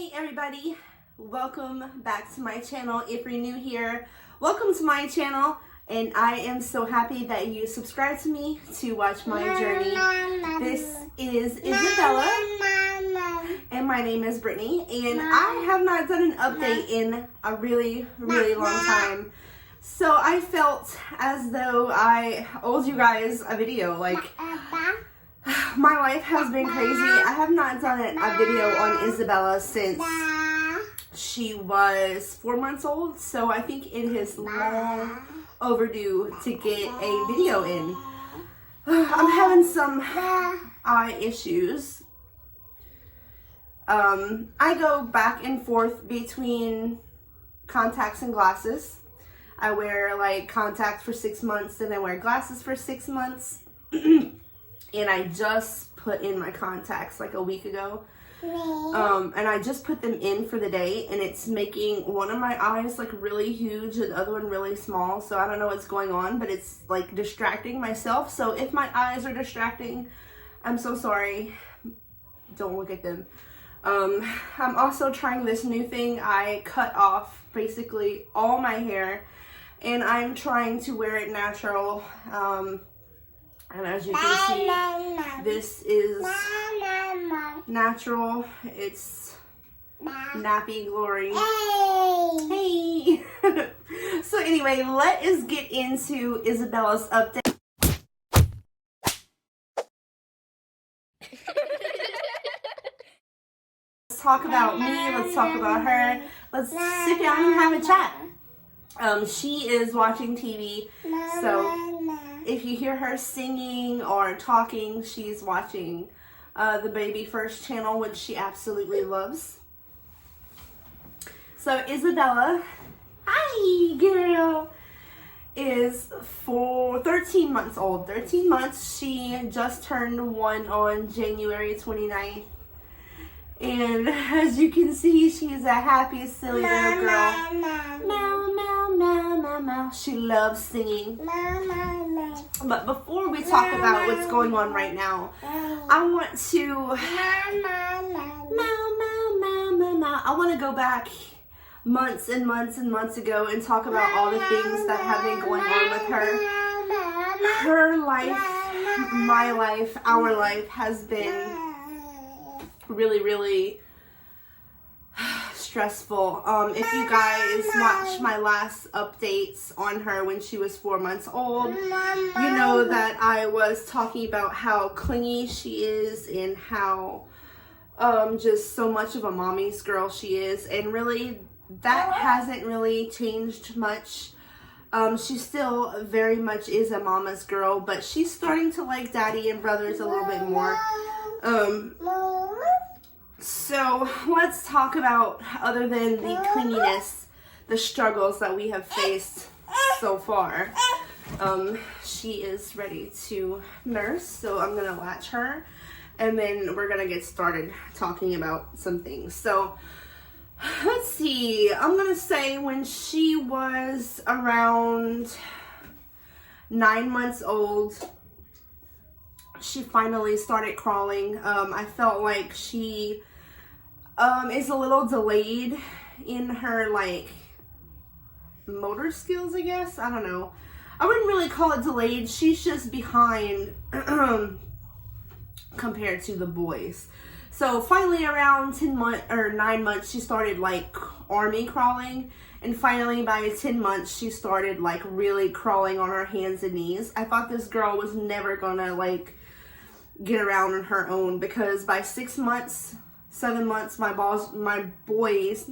Hey everybody, welcome back to my channel. If you're new here, welcome to my channel, and I am so happy that you subscribed to me to watch my journey. This is Isabella and my name is Brittany, and I have not done an update in a really long time. So I felt as though I owed you guys a video. Like, my life has been crazy. I have not done a video on Isabella since she was 4 months old, so I think it is long overdue to get a video in. I'm having some eye issues. I go back and forth between contacts and glasses. I wear like contacts for 6 months, then I wear glasses for 6 months. And I just put in my contacts like a week ago. And I just put them in for the day, and it's making one of my eyes like really huge and the other one really small. So I don't know what's going on, but it's like distracting myself. So if my eyes are distracting, I'm so sorry. Don't look at them. I'm also trying this new thing. I cut off basically all my hair, and I'm trying to wear it natural. And as you can see, this is natural. It's nappy glory. Hey! So anyway, let us get into Isabella's update. Let's talk about me. Let's talk about her. Let's sit down and have a chat. She is watching TV, so if you hear her singing or talking, she's watching the Baby First channel, which she absolutely loves. So Isabella, hi girl, is 13 months old. 13 months. She just turned 1 on January 29th. And as you can see, she's a happy, silly little girl. Meow, meow, meow, meow, meow. She loves singing. But before we talk about what's going on right now, I want to I want to go back months and months and months ago and talk about all the things that have been going on with her. Her life, my life, our life has been really stressful. If you guys watch my last updates on her when she was 4 months old, you know that I was talking about how clingy she is and how just so much of a mommy's girl she is, and really that hasn't really changed much. She still very much is a mama's girl, but she's starting to like daddy and brothers a little bit more. So let's talk about, other than the clinginess, the struggles that we have faced so far. She is ready to nurse, so I'm gonna latch her, and then we're gonna get started talking about some things. So let's see, I'm gonna say when she was around 9 months old, she finally started crawling. I felt like she is a little delayed in her like motor skills, I guess. I don't know. I wouldn't really call it delayed. She's just behind compared to the boys. So finally around 9 months, she started like army crawling. And finally by 10 months, she started like really crawling on her hands and knees. I thought this girl was never gonna like get around on her own, because by 6 months, 7 months, my boys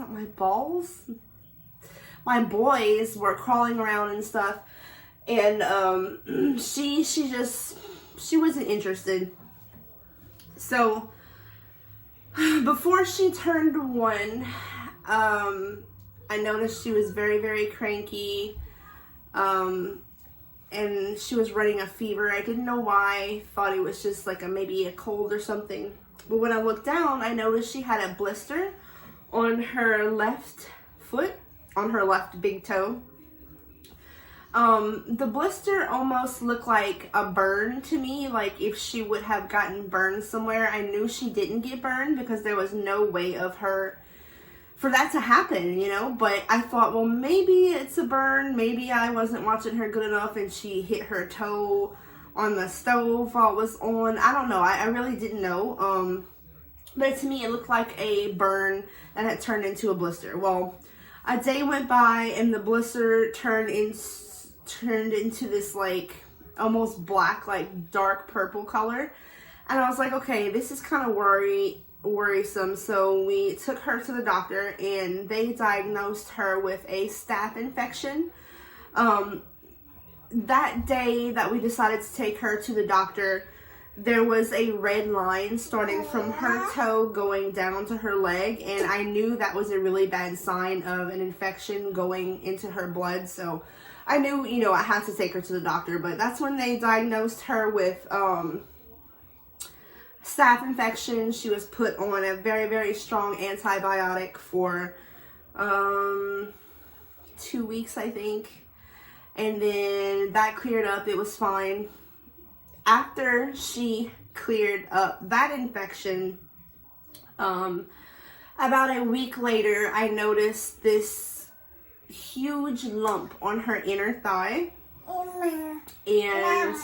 were crawling around and stuff, and she wasn't interested. So before she turned 1, I noticed she was very cranky, and she was running a fever. I didn't know why. Thought it was just like maybe a cold or something. But when I looked down, I noticed she had a blister on her left foot, on her left big toe. The blister almost looked like a burn to me, like if she would have gotten burned somewhere. I knew she didn't get burned because there was no way of her for that to happen, you know. But I thought, well, maybe it's a burn. Maybe I wasn't watching her good enough and she hit her toe on the stove while it was on. I don't know. I really didn't know. But to me, it looked like a burn that had turned into a blister. Well, a day went by and the blister turned into this like almost black, like dark purple color. And I was like, okay, this is kind of worrisome. So we took her to the doctor and they diagnosed her with a staph infection. That day that we decided to take her to the doctor, there was a red line starting from her toe going down to her leg, and I knew that was a really bad sign of an infection going into her blood. So I knew, you know, I had to take her to the doctor. But that's when they diagnosed her with staph infection. She was put on a very, very strong antibiotic for 2 weeks, I think. And then that cleared up. It was fine. After she cleared up that infection, about a week later, I noticed this huge lump on her inner thigh. And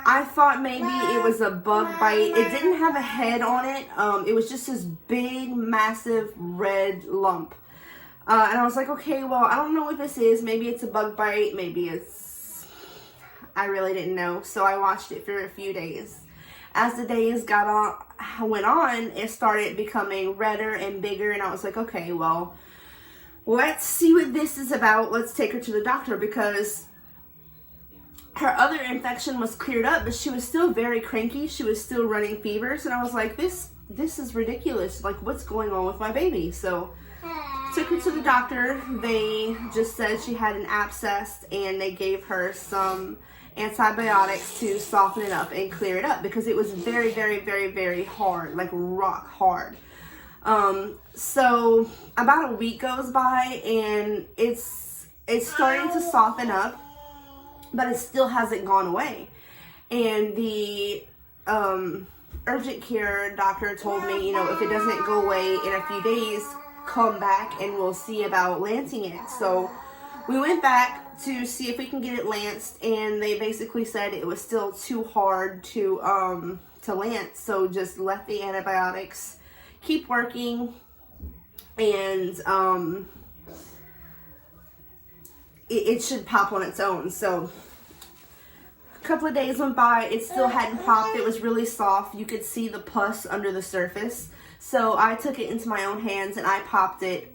I thought maybe it was a bug bite. It didn't have a head on it. It was just this big, massive red lump. And I was like, okay, well, I don't know what this is. Maybe it's a bug bite. Maybe it's... I really didn't know. So I watched it for a few days. As the days went on, it started becoming redder and bigger. And I was like, okay, well, let's see what this is about. Let's take her to the doctor, because her other infection was cleared up, but she was still very cranky. She was still running fevers. And I was like, this is ridiculous. Like, what's going on with my baby? So took her to the doctor. They just said she had an abscess, and they gave her some antibiotics to soften it up and clear it up, because it was very, very, very, very hard, like rock hard. So about a week goes by, and it's starting to soften up, but it still hasn't gone away. And the urgent care doctor told me, you know, if it doesn't go away in a few days, come back and we'll see about lancing it. So we went back to see if we can get it lanced, and they basically said it was still too hard to lance. So just let the antibiotics keep working, and it should pop on its own. So a couple of days went by, it still hadn't popped. It was really soft. You could see the pus under the surface. So I took it into my own hands and I popped it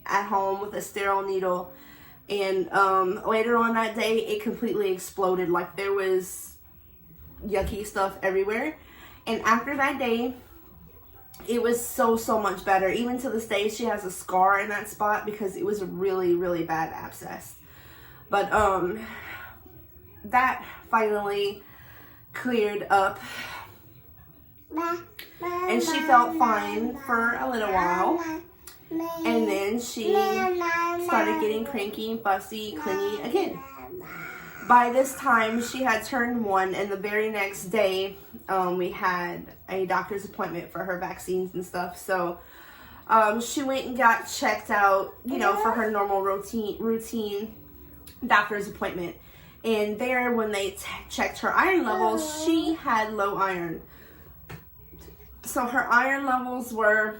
at home with a sterile needle. And later on that day, it completely exploded. Like, there was yucky stuff everywhere. And after that day, it was so much better. Even to this day, she has a scar in that spot because it was a really, really bad abscess. But that finally cleared up, and she felt fine for a little while. And then she started getting cranky and fussy, clingy again. By this time, she had turned 1, and the very next day, we had a doctor's appointment for her vaccines and stuff. So she went and got checked out, you know, for her normal routine doctor's appointment. And there, when they checked her iron levels, she had low iron. So her iron levels were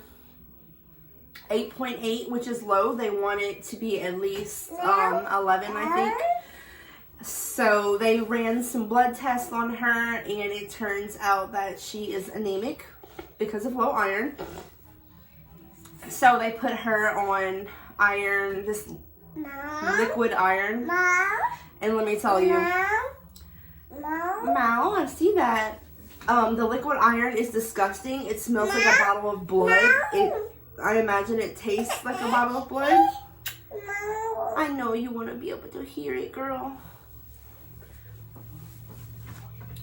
8.8, which is low. They want it to be at least 11, I think. So they ran some blood tests on her, and it turns out that she is anemic because of low iron. So they put her on iron, this liquid iron. And let me tell you, Mal, I see that. The liquid iron is disgusting. It smells like a bottle of blood. I imagine it tastes like a bottle of blood. I know you want to be able to hear it, girl.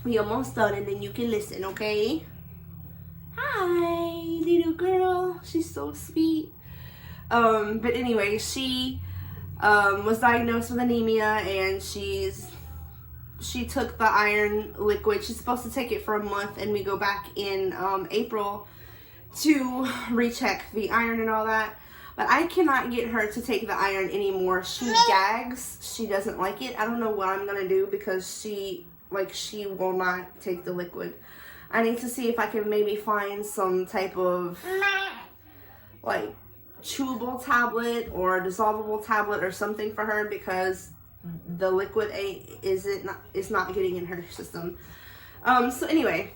We almost done, and then you can listen, okay? Hi, little girl. She's so sweet. But anyway, she was diagnosed with anemia, and she took the iron liquid. She's supposed to take it for a month, and we go back in April to recheck the iron and all that. But I cannot get her to take the iron anymore. She gags. She doesn't like it. I don't know what I'm going to do because she will not take the liquid. I need to see if I can maybe find some type of like chewable tablet or dissolvable tablet or something for her because the liquid is not getting in her system. So anyway,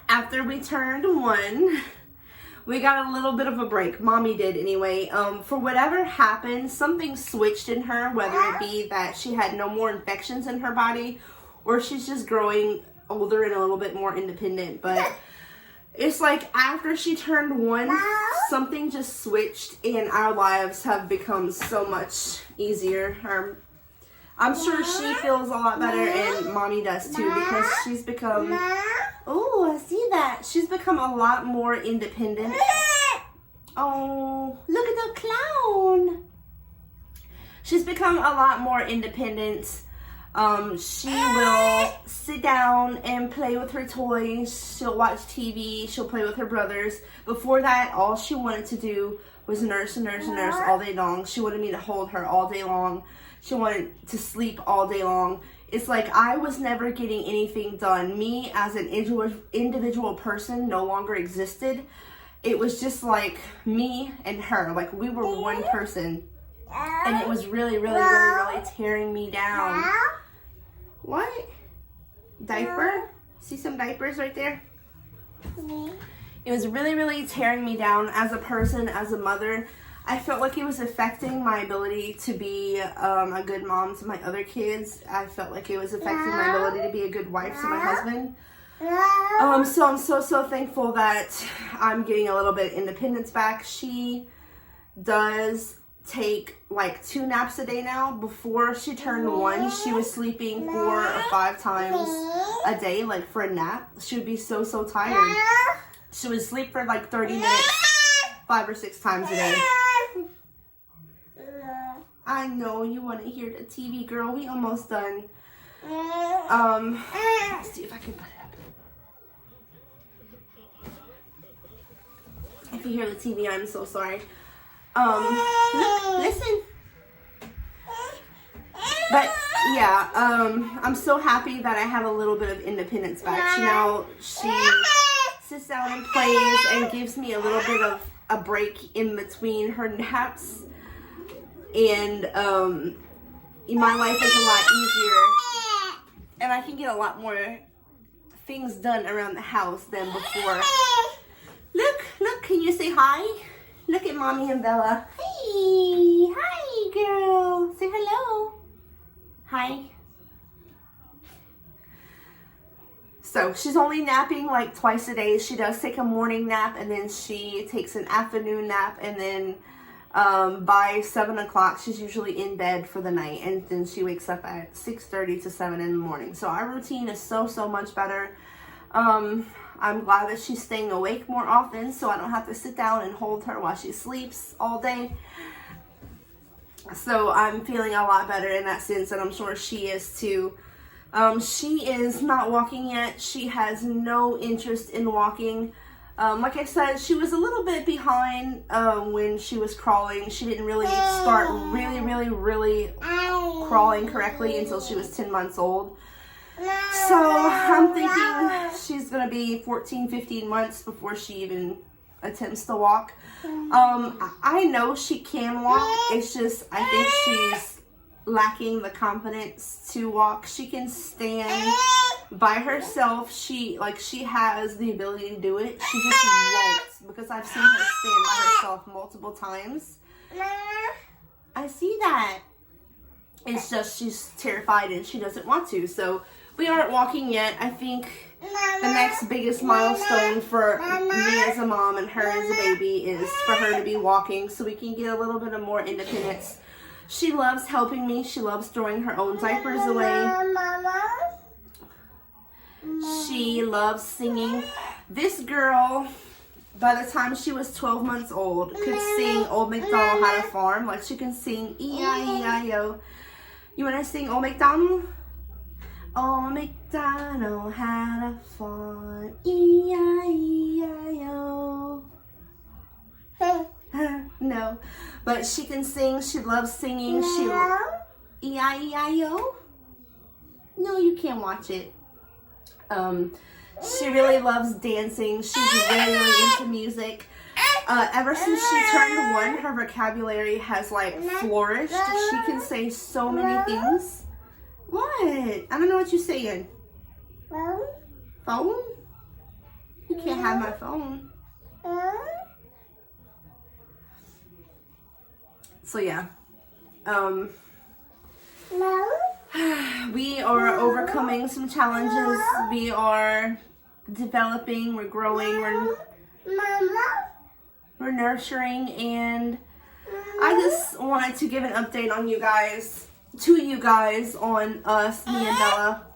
after we turned 1, we got a little bit of a break. Mommy did anyway. For whatever happened, something switched in her, whether it be that she had no more infections in her body or she's just growing older and a little bit more independent. But it's like after she turned 1, something just switched and our lives have become so much easier. I'm sure she feels a lot better and Mommy does too because she's become, oh, I see that. She's become a lot more independent. Oh, look at the clown. She's become a lot more independent. She will sit down and play with her toys. She'll watch TV. She'll play with her brothers. Before that, all she wanted to do was nurse all day long. She wanted me to hold her all day long. She wanted to sleep all day long. It's like I was never getting anything done. Me as an individual person no longer existed. It was just like me and her. Like we were one person. And it was really tearing me down. What? Diaper? See some diapers right there? It was really tearing me down as a person, as a mother. I felt like it was affecting my ability to be a good mom to my other kids. I felt like it was affecting my ability to be a good wife to my husband. So I'm so thankful that I'm getting a little bit of independence back. She does take like 2 naps a day now. Before she turned 1, she was sleeping 4 or 5 times a day, like for a nap. She would be so tired. She would sleep for like 30 minutes 5 or 6 times a day. I know you want to hear the TV, girl. We almost done. Let's see if I can put it up. If you hear the TV, I'm so sorry. Look, listen. But yeah, I'm so happy that I have a little bit of independence back. Now she sits down and plays and gives me a little bit of a break in between her naps. And my life is a lot easier. And I can get a lot more things done around the house than before. Look, can you say hi? Look at Mommy and Bella. Hey, hi girl. Say hello. Hi. So she's only napping like twice a day. She does take a morning nap and then she takes an afternoon nap, and then by 7 o'clock she's usually in bed for the night, and then she wakes up at 6:30 to 7 in the morning. So our routine is so much better. I'm glad that she's staying awake more often so I don't have to sit down and hold her while she sleeps all day. So I'm feeling a lot better in that sense, and I'm sure she is too. She is not walking yet. She has no interest in walking. Like I said, she was a little bit behind when she was crawling. She didn't really start really crawling correctly until she was 10 months old. So I'm thinking she's going to be 14, 15 months before she even attempts to walk. I know she can walk. It's just, I think she's lacking the confidence to walk. She can stand by herself. She has the ability to do it. She just won't, because I've seen her stand by herself multiple times. I see that. It's just she's terrified and she doesn't want to. So we aren't walking yet. I think the next biggest milestone for me as a mom and her as a baby is for her to be walking so we can get a little bit of more independence. She loves helping me. She loves throwing her own diapers away. She loves singing. This girl, by the time she was 12 months old, could sing Old MacDonald Had a Farm. Like, she can sing E-I-E-I-O. You want to sing Old MacDonald? Old MacDonald had a farm, E-I-E-I-O. No, but she can sing. She loves singing. E-I-E-I-O? No, you can't watch it. She really loves dancing. She's really, really into music. Ever since she turned 1, her vocabulary has like flourished. She can say so many things. What? I don't know what you're saying. Phone? You can't have my phone. So yeah. We are overcoming some challenges. We are developing, we're growing, we're nurturing, and I just wanted to give an update on you guys, on us, me and Bella.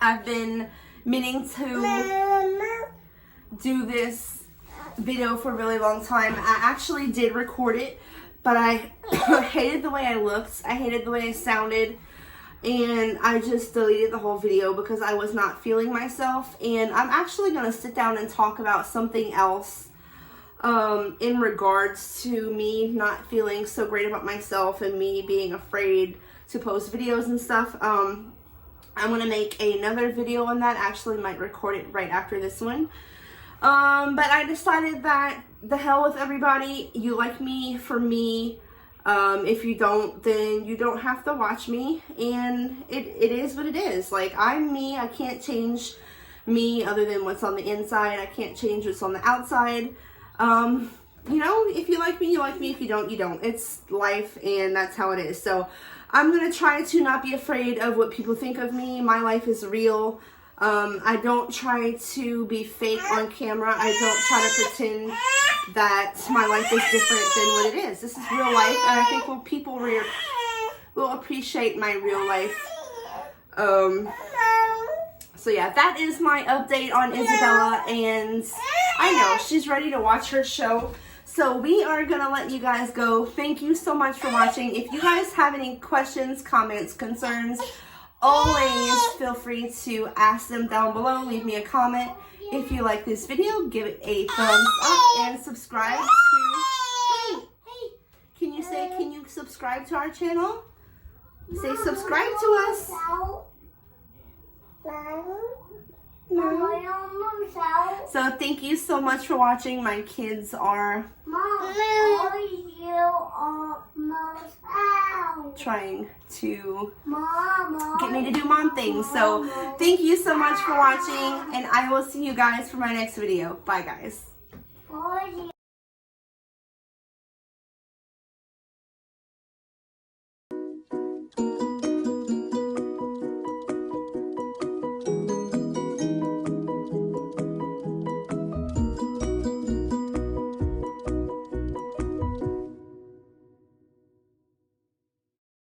I've been meaning to do this video for a really long time. I actually did record it, but I hated the way I looked. I hated the way I sounded. And I just deleted the whole video because I was not feeling myself. And I'm actually going to sit down and talk about something else in regards to me not feeling so great about myself and me being afraid to post videos and stuff. I'm going to make another video on that. Actually, might record it right after this one. But I decided that the hell with everybody. You like me for me. If you don't, then you don't have to watch me, and it is what it is. Like, I'm me. I can't change me other than what's on the inside. I can't change what's on the outside. You know, if you like me, you like me. If you don't, you don't. It's life, and that's how it is. So I'm going to try to not be afraid of what people think of me. My life is real. I don't try to be fake on camera. I don't try to pretend that my life is different than what it is. This is real life, and I think people will appreciate my real life. So yeah, that is my update on Isabella, and I know she's ready to watch her show. So we are going to let you guys go. Thank you so much for watching. If you guys have any questions, comments, concerns, always feel free to ask them down below. Leave me a comment. If you like this video, give it a thumbs up and subscribe to... Hey, can you subscribe to our channel? Say subscribe to us. So thank you so much for watching. My kids are trying to get me to do mom things. So thank you so much for watching, and I will see you guys for my next video. Bye guys.